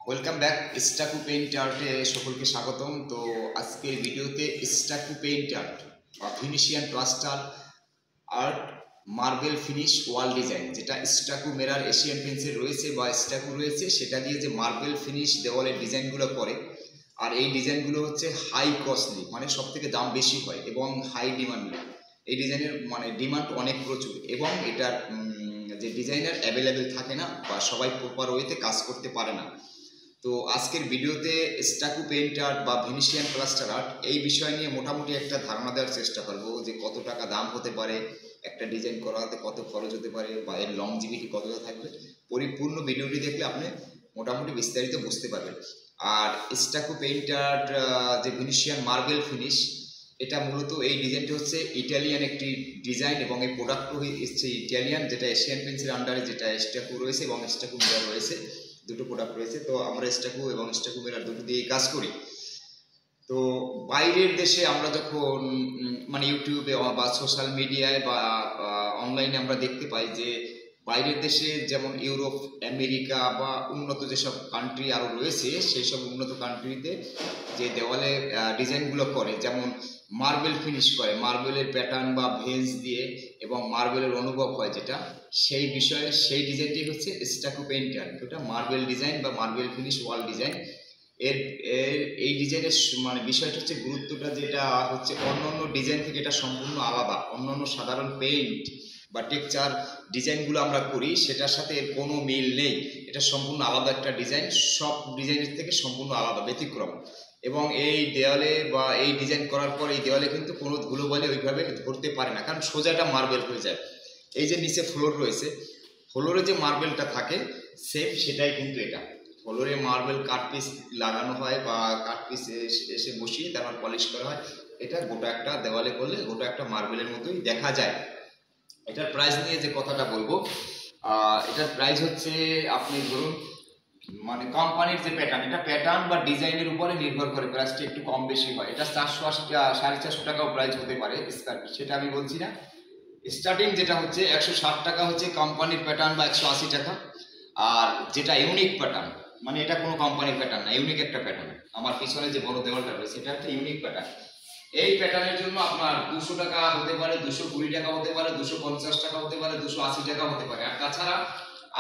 Welcome back স্টাকু paint আর্টে সকলকে স্বাগতম। তো আজকের ভিডিওতে স্টাকু পেইন্ট আর্ট বা Phoenician plaster art marble finish ওয়াল ডিজাইন, যেটা স্টাকু মেরার এশিয়ান পেন্সিল রয়েছে বা স্টাকু রয়েছে, সেটা দিয়ে যে মার্বেল ফিনিশ দেওয়ালের ডিজাইনগুলো করে। আর এই ডিজাইনগুলো হচ্ছে হাই কস্টলি, মানে সব থেকে দাম বেশি হয় এবং হাই ডিমান্ড। এই ডিজাইনের ডিমান্ড অনেক প্রচুর, এবং এটার যে ডিজাইনার অ্যাভেলেবেল থাকে না বা সবাই প্রপার ওয়েতে কাজ করতে পারে না। তো আজকের ভিডিওতে স্টাকু পেইন্ট আর্ট বা ভেনিশিয়ান প্লাস্টার আর্ট এই বিষয় নিয়ে মোটামুটি একটা ধারণা দেওয়ার চেষ্টা করবো, যে কত টাকা দাম হতে পারে, একটা ডিজাইন করাতে কত খরচ হতে পারে, বা এর লংজিভিটি কতটা থাকবে। পরিপূর্ণ ভিডিওটি দেখলে আপনি মোটামুটি বিস্তারিত বুঝতে পারবেন। আর স্টাকু পেইন্ট আর্ট যে ভেনিশিয়ান মার্বেল ফিনিশ, এটা মূলত এই ডিজাইনটা হচ্ছে ইটালিয়ান একটি ডিজাইন, এবং এই প্রোডাক্টও হচ্ছে ইটালিয়ান, যেটা এশিয়ান পেন্সিল আন্ডারে যেটা স্টাকু রয়েছে এবং স্টাকু মিরার রয়েছে, দুটো প্রোডাক্ট রয়েছে। তো আমরা স্টাকু এবং স্টাকু মিরার দুটো দিয়ে কাজ করি। তো বাইরের দেশে আমরা যখন ইউটিউবে বা সোশ্যাল মিডিয়ায় বা অনলাইনে আমরা দেখতে পাই যে বাইরের দেশে যেমন ইউরোপ, আমেরিকা বা উন্নত যেসব কান্ট্রি আরও রয়েছে, সেই সব উন্নত কান্ট্রিতে যে দেওয়ালে ডিজাইনগুলো করে, যেমন মার্বেল ফিনিশ করে, মার্বেলের প্যাটার্ন বা ভেন্স দিয়ে, এবং মার্বেলের অনুভব হয় যেটা, সেই বিষয়ে সেই ডিজাইনটি হচ্ছে স্টাকু পেইন্ট আর্ট। ওটা মার্বেল ডিজাইন বা মার্বেল ফিনিশ ওয়াল ডিজাইন। এর এই ডিজাইনের বিষয়টা হচ্ছে, গুরুত্বটা যেটা হচ্ছে অন্যান্য ডিজাইন থেকে এটা সম্পূর্ণ আলাদা। অন্যান্য সাধারণ পেইন্ট বা টেক্সচার ডিজাইনগুলো আমরা করি, সেটার সাথে এর কোনো মিল নেই। এটা সম্পূর্ণ আলাদা একটা ডিজাইন, সব ডিজাইনের থেকে সম্পূর্ণ আলাদা, ব্যতিক্রম। এবং এই দেওয়ালে বা এই ডিজাইন করার পর এই দেওয়ালে কিন্তু কোনো ধুলোবালি ওইভাবে ধরতে পারে না, কারণ সোজাটা মার্বেল হয়ে যায়। এই যে নিচে ফ্লোর রয়েছে, ফ্লোরে যে মার্বেলটা থাকে সেম সেটাই কিন্তু এটা। ফ্লোরে মার্বেল কাট পিস লাগানো হয় বা কাট পিস এসে বসিয়ে তারপর পলিশ করা হয়। এটা গোটা একটা দেওয়ালে করলে গোটা একটা মার্বেলের মতোই দেখা যায়। এটার প্রাইস নিয়ে যে কথাটা বলবো, এটার প্রাইস হচ্ছে, আপনি ধরুন কোম্পানির যে প্যাটার্ন, এটা প্যাটার্ন বা ডিজাইনের উপরে নির্ভর করে প্রাইসটা একটু কম বেশি হয়। এটা 480 450 টাকাও প্রাইস হতে পারে স্কয়ার ফিট, সেটা আমি বলছি না। স্টার্টিং যেটা হচ্ছে 160 টাকা হচ্ছে কোম্পানির প্যাটার্ন বা 180 টাকা। আর যেটা ইউনিক প্যাটার্ন, এটা কোনো কোম্পানির প্যাটার্ন না, ইউনিক একটা প্যাটার্ন। আমার পিছনে যে বড় দেওয়ালটা রয়েছে এটা একটা ইউনিক প্যাটার্ন। এই প্যাটার্নের জন্য আপনার 200 টাকা হতে পারে, 220 টাকা হতে পারে, 250 টাকা হতে পারে, 280 টাকা হতে পারে। আর তাছাড়া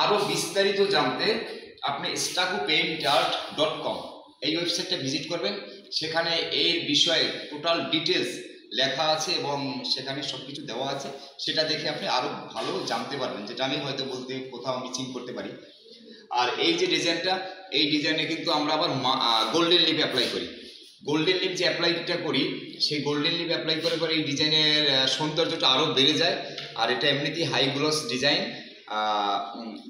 আরো বিস্তারিত জানতে আপনি stakupaintart.com এই ওয়েবসাইটটা ভিজিট করবেন। সেখানে এর বিষয়ে টোটাল ডিটেলস লেখা আছে এবং সেখানে সবকিছু দেওয়া আছে। সেটা দেখে আপনি আরো ভালো জানতে পারবেন, যেটা আমি হয়তো বলতে কোথাও মিসিং করতে পারি। আর এই যে ডিজাইনটা, এই ডিজাইনে কিন্তু আমরা আবার গোল্ডেন লিপ অ্যাপ্লাই করি। গোল্ডেন লিপ যে অ্যাপ্লাইটা করি, সেই গোল্ডেন লিপ অ্যাপ্লাই করে পরে এই ডিজাইনের সৌন্দর্যটা আরও বেড়ে যায়। আর এটা এমনিতেই high gloss design.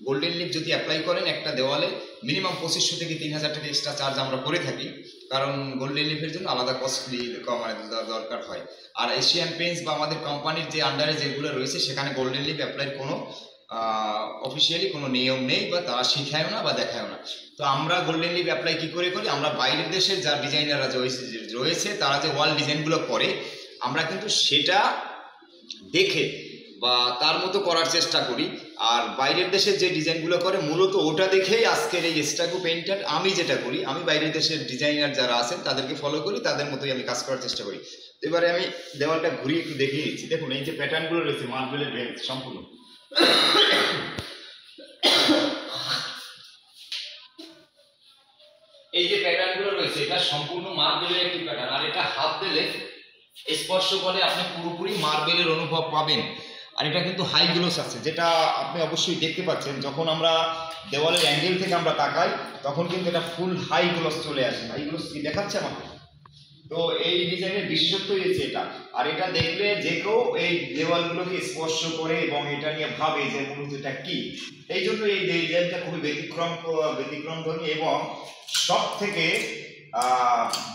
Golden lip যদি অ্যাপ্লাই করেন একটা দেওয়ালে, মিনিমাম 2500 থেকে 3000 টাকা এক্সট্রা চার্জ আমরা করে থাকি, কারণ গোল্ডেন লিপের জন্য আলাদা কস্টলি দরকার হয়। আর এশিয়ান পেইন্টস বা আমাদের কোম্পানির যে আন্ডারে যেগুলো রয়েছে, সেখানে গোল্ডেন লিপ অ্যাপ্লাইয়ের কোনো অফিসিয়ালি কোনো নিয়ম নেই, বা তারা শিখায়ও না বা দেখায়ও না। তো আমরা গোল্ডেন লিপ অ্যাপ্লাই কী করে করি, আমরা বাইরের দেশের যা ডিজাইনাররা রয়েছে তারা যে ওয়াল ডিজাইনগুলো করে, আমরা কিন্তু সেটা দেখে বা তার মতো করার চেষ্টা করি। আর বাইরের দেশের যে ডিজাইনগুলো করে মূলত ওটা দেখেই আজকের এই স্টাকু পেইন্ট আর্ট আমি যেটা করি, আমি বাইরের দেশের ডিজাইনার যারা আছেন তাদেরকে ফলো করি, তাদের মতোই আমি কাজ করার চেষ্টা করি। এবারে আমি দেওয়ালটা ঘুরিয়ে একটু দেখিয়ে দিচ্ছি। দেখুন এই যে প্যাটার্নগুলো রয়েছে মার্বেলের ভেন্স সম্পূর্ণ, এই যে প্যাটার্নগুলো রয়েছে এটা সম্পূর্ণ মার্বেলের একটি প্যাটার্ন। আর এটা হাত দিলে স্পর্শ করে আপনি পুরোপুরি মার্বেলের অনুভব পাবেন। আর এটা কিন্তু হাই গ্লোস আছে, যেটা আপনি অবশ্যই দেখতে পাচ্ছেন। যখন আমরা দেওয়ালের অ্যাঙ্গেল থেকে আমরা তাকাই, তখন কিন্তু এটা ফুল হাই গ্লোস চলে আসে। হাই গ্লোস কি দেখাচ্ছে আমাকে? তো এই ডিজাইনের বিশেষত্ব হচ্ছে এটা। আর এটা দেখলে যে কেউ এই দেওয়ালগুলোকে স্পর্শ করে এবং এটা নিয়ে ভাবে যে মূলত এটা কি। এই জন্য এই ডিজাইনটা খুবই ব্যতিক্রমধর্মী এবং সব থেকে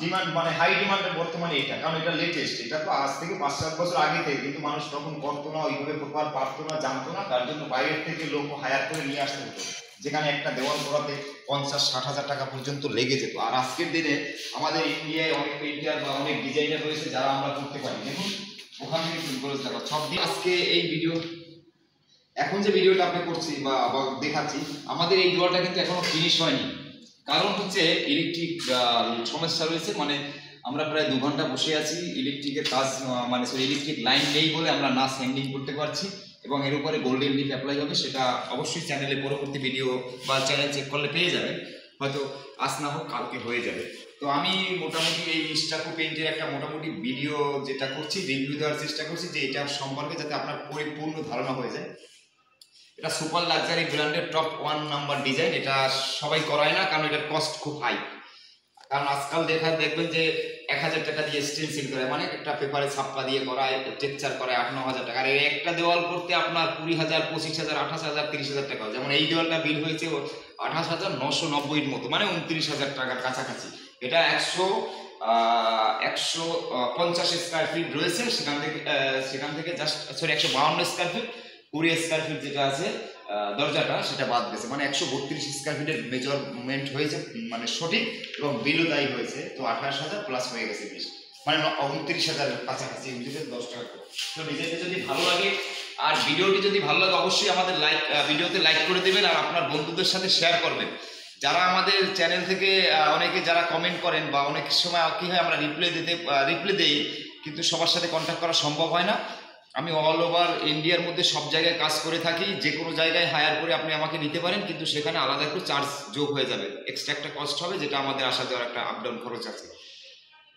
ডিমান্ড, হাই ডিমান্ডের বর্তমানে এটা, কারণ এটা লেটেস্ট। এটা তো আজ থেকে 5-7 বছর আগে থেকে, কিন্তু মানুষ তখন করতো না, ওইভাবে প্রপার পারতো না, জানতো না। তার জন্য বাইরের থেকে লোক হায়ার করে নিয়ে আসতে হতো, যেখানে একটা দেওয়াল করাতে 50-60 হাজার টাকা পর্যন্ত লেগে যেত। আর আজকের দিনে আমাদের ইন্ডিয়ায় অনেক পেইন্টার বা অনেক ডিজাইনার রয়েছে যারা আমরা করতে পারি। দেখুন ওখান থেকে শুরু করে দেখো সব দিয়ে। আজকে এই ভিডিও, এখন যে ভিডিওটা আপনি করছি বা দেখাচ্ছি, আমাদের এই দেওয়ালটা কিন্তু এখনো ফিনিশ হয়নি। কারণ হচ্ছে ইলেকট্রিক সমস্যা রয়েছে, মানে আমরা প্রায় 2 ঘন্টা বসে আছি, ইলেকট্রিকের কাজ মানে ইলেকট্রিক লাইন নেই বলে আমরা না স্যান্ডিং করতে পারছি, এবং এর উপরে গোল্ডেন লিফ অ্যাপ্লাই হবে। সেটা অবশ্যই চ্যানেলে পরবর্তী ভিডিও বা চ্যানেল চেক করলে পেয়ে যাবে, হয়তো আজ না হোক কালকে হয়ে যাবে। তো আমি মোটামুটি এই স্টাকো পেইন্টের একটা মোটামুটি ভিডিও যেটা করছি, রিভিউ দেওয়ার চেষ্টা করছি যে এটা সম্পর্কে, যাতে আপনার পরিপূর্ণ ধারণা হয়ে যায়। এটা সুপার লাক্সারি ব্র্যান্ডের টপ 1 নাম্বার ডিজাইন। এটা সবাই করায় না, কারণ এটার কস্ট খুব হাই। কারণ আজকাল দেখবেন যে 1000 টাকা দিয়ে স্টেনসিল করে, মানে একটা পেপারে ছাপ্পা দিয়ে করায়, টেক্সচার করায় 8-9 হাজার টাকা। আর একটা দেওয়াল করতে আপনার 20,000, 25,000, 28,000, 30,000 টাকা। যেমন এই দেওয়ালটা বিল হয়েছে 28,990 মতো, মানে 29,000 টাকার কাছাকাছি। এটা 150 স্কোয়ার ফিট রয়েছে, সেখান থেকে just 152 square feet, 20 square feet যেটা আছে দরজাটা, সেটা বাদ গেছে। মানে 132 স্কোয়ার ফিটের মেজারমেন্ট হয়েছে, মানে সঠিক, এবং বিলও তাই হয়েছে। তো 28,000 প্লাস হয়ে গেছে 20, মানে 29,000 কাছাকাছি, 10 টাকা। তো ডিজাইনটা যদি ভালো লাগে আর ভিডিওটি যদি ভালো লাগে, অবশ্যই আমাদের ভিডিওতে লাইক করে দেবেন আর আপনার বন্ধুদের সাথে শেয়ার করবেন। যারা আমাদের চ্যানেল থেকে অনেকে যারা কমেন্ট করেন, বা অনেক সময় কী হয়, আমরা রিপ্লাই দেই, কিন্তু সবার সাথে কন্ট্যাক্ট করা সম্ভব হয় না। আমি অল ওভার ইন্ডিয়ার মধ্যে সব জায়গায় কাজ করে থাকি। যে কোনো জায়গায় হায়ার করে আপনি আমাকে নিতে পারেন, কিন্তু সেখানে আলাদা একটু চার্জ যোগ হয়ে যাবে, এক্সট্রা একটা কস্ট হবে, যেটা আমাদের আসা যাওয়ার একটা আপ ডাউন খরচ আছে।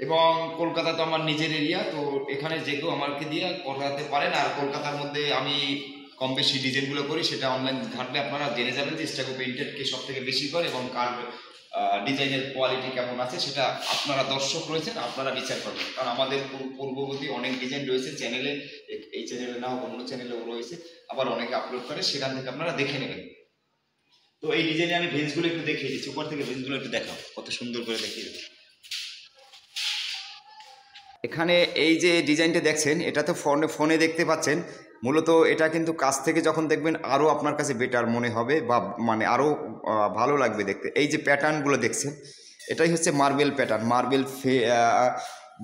এবং কলকাতা তো আমার নিজের এরিয়া, তো এখানে যে কেউ আমাকে দিয়ে করাতে পারেন। আর কলকাতার মধ্যে আমি কম বেশি ডিজাইনগুলো করি, সেটা অনলাইন ঘাটলে আপনারা জেনে যাবেন যে স্টাকো পেইন্টেড কে সব থেকে বেশি করে, এবং কার ডিজাইনের কোয়ালিটি কেমন আছে, সেটা আপনারা দর্শক রয়েছেন, আপনারা বিচার করবেন। কারণ আমাদের পূর্ববর্তী অনেক ডিজাইন রয়েছে চ্যানেলে, এই চ্যানেলে না হোক অন্য চ্যানেলেও রয়েছে, আবার অনেকে আপলোড করে, সেখান থেকে আপনারা দেখে নেবেন। তো এই ডিজাইনে আমি ভেজগুলো একটু দেখিয়ে দিচ্ছি, উপর থেকে ভেজগুলো একটু দেখাও, কত সুন্দর করে দেখিয়ে দিচ্ছি। এখানে এই যে ডিজাইনটা দেখছেন, এটা তো ফোনে দেখতে পাচ্ছেন। মূলত এটা কিন্তু কাছ থেকে যখন দেখবেন আরও আপনার কাছে বেটার মনে হবে, বা মানে আরও ভালো লাগবে দেখতে। এই যে প্যাটার্নগুলো দেখছেন, এটাই হচ্ছে মার্বেল প্যাটার্ন,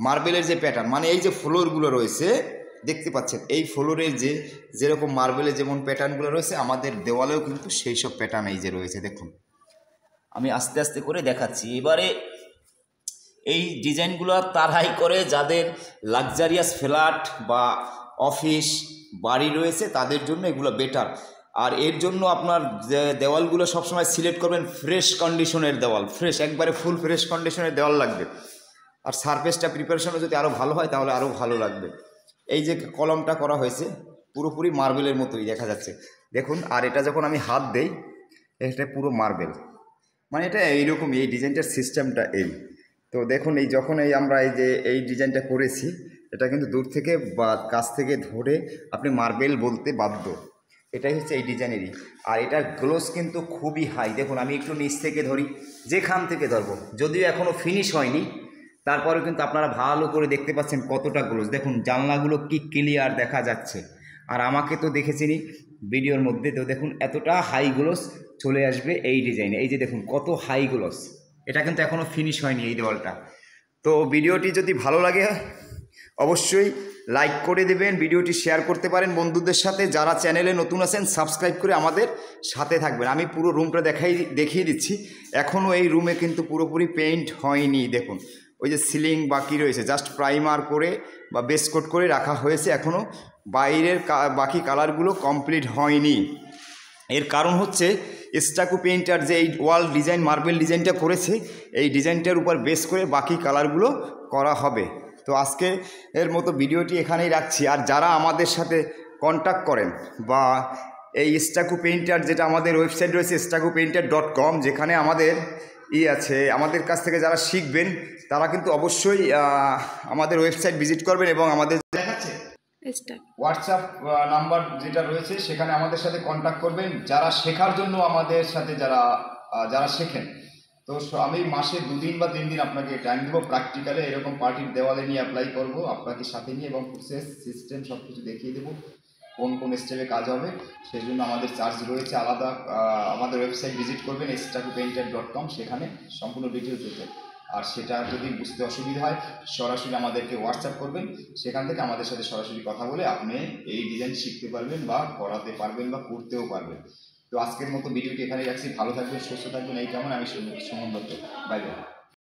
মার্বেলের যে প্যাটার্ন, মানে এই যে ফ্লোরগুলো রয়েছে দেখতে পাচ্ছেন, এই ফ্লোরের যেরকম মার্বেলের যেমন প্যাটার্নগুলো রয়েছে, আমাদের দেওয়ালেও কিন্তু সেই সব প্যাটার্ন এই যে রয়েছে। দেখুন, আমি আস্তে আস্তে করে দেখাচ্ছি। এবারে এই ডিজাইনগুলো তারাই করে যাদের লাক্সারিয়াস ফ্ল্যাট বা অফিস বাড়ি রয়েছে, তাদের জন্য এগুলো বেটার। আর এর জন্য আপনার দেওয়ালগুলো সবসময় সিলেক্ট করবেন ফ্রেশ কন্ডিশনের দেওয়াল, একবারে ফুল ফ্রেশ কন্ডিশনের দেওয়াল লাগবে। আর সারফেসটা প্রিপারেশনও যদি আরও ভালো হয়, তাহলে আরও ভালো লাগবে। এই যে কলমটা করা হয়েছে, পুরোপুরি মার্বেলের মতোই দেখা যাচ্ছে, দেখুন। আর এটা যখন আমি হাত দেই, এটা পুরো মার্বেল, মানে এটা এইরকমই, এই ডিজাইনটার সিস্টেমটা এই। তো দেখুন, যখন আমরা এই ডিজাইনটা করেছি, এটা কিন্তু দূর থেকে বা কাছ থেকে ধরে আপনি মার্বেল বলতে বাধ্য। এটাই হচ্ছে এই ডিজাইনেরই। আর এটার গ্লোস কিন্তু খুবই হাই। দেখুন, আমি একটু নিচ থেকে ধরি, যেখান থেকে ধরবো, যদিও এখনও ফিনিশ হয়নি, তারপরেও কিন্তু আপনারা ভালো করে দেখতে পাচ্ছেন কতটা গ্লোস। দেখুন, জানলাগুলো কি ক্লিয়ার দেখা যাচ্ছে। আর আমাকে তো দেখেছিনি ভিডিওর মধ্যে, তো দেখুন এতটা হাই গ্লোস চলে আসবে এই ডিজাইনে। এই যে দেখুন কত হাই গ্লোস, এটা কিন্তু এখনও ফিনিশ হয়নি এই দেওয়ালটা। তো ভিডিওটি যদি ভালো লাগে অবশ্যই লাইক করে দেবেন, ভিডিওটি শেয়ার করতে পারেন বন্ধুদের সাথে। যারা চ্যানেলে নতুন আছেন, সাবস্ক্রাইব করে আমাদের সাথে থাকবেন। আমি পুরো রুমটা দেখিয়ে দিচ্ছি। এখনও এই রুমে কিন্তু পুরোপুরি পেইন্ট হয়নি। দেখুন, ওই যে সিলিং বাকি রয়েছে, জাস্ট প্রাইমার করে বা বেস কোট করে রাখা হয়েছে, এখনও বাইরের বাকি কালারগুলো কমপ্লিট হয়নি। এর কারণ হচ্ছে স্টাকো পেইন্টার যে এই ওয়াল ডিজাইন মার্বেল ডিজাইনটা করেছে, এই ডিজাইনটার উপর বেস করে বাকি কালারগুলো করা হবে। তো আজকে এর মতো ভিডিওটি এখানেই রাখছি। আর যারা আমাদের সাথে কন্ট্যাক্ট করেন, বা এই স্টাকো পেইন্টার, যেটা আমাদের ওয়েবসাইট রয়েছে stacopainter.com, যেখানে আমাদের আছে, আমাদের কাছ থেকে যারা শিখবেন, তারা কিন্তু অবশ্যই আমাদের ওয়েবসাইট ভিজিট করবেন, এবং আমাদের দেখাচ্ছে হোয়াটসঅ্যাপ নাম্বার যেটা রয়েছে, সেখানে আমাদের সাথে কন্ট্যাক্ট করবেন। যারা শেখার জন্য আমাদের সাথে যারা শেখেন, তো আমি মাসে 2 দিন বা 3 দিন আপনাকে টাইম দেবো প্র্যাকটিক্যালে, এরকম পার্টির দেওয়ালে নিয়ে অ্যাপ্লাই করবো আপনাকে সাথে নিয়ে, এবং প্রসেস সিস্টেম সব কিছু দেখিয়ে দেবো, কোন কোন স্টেপে কাজ হবে। সেই জন্য আমাদের চার্জ রয়েছে আলাদা। আমাদের ওয়েবসাইট ভিজিট করবেন stacopainter.com, সেখানে সম্পূর্ণ ডিটেলস দিতে। আর সেটা যদি বুঝতে অসুবিধা হয়, সরাসরি আমাদেরকে হোয়াটসঅ্যাপ করবেন, সেখান থেকে আমাদের সাথে সরাসরি কথা বলে আপনি এই ডিজাইন শিখতে পারবেন, বা করাতে পারবেন, বা করতেও পারবেন। তো তো আজকের মতো ভিডিওটি এখানে রাখছি। ভালো থাকবেন, সুস্থ থাকবেন, এই কেমন। আমি সুমন দত্ত, বাই বাই।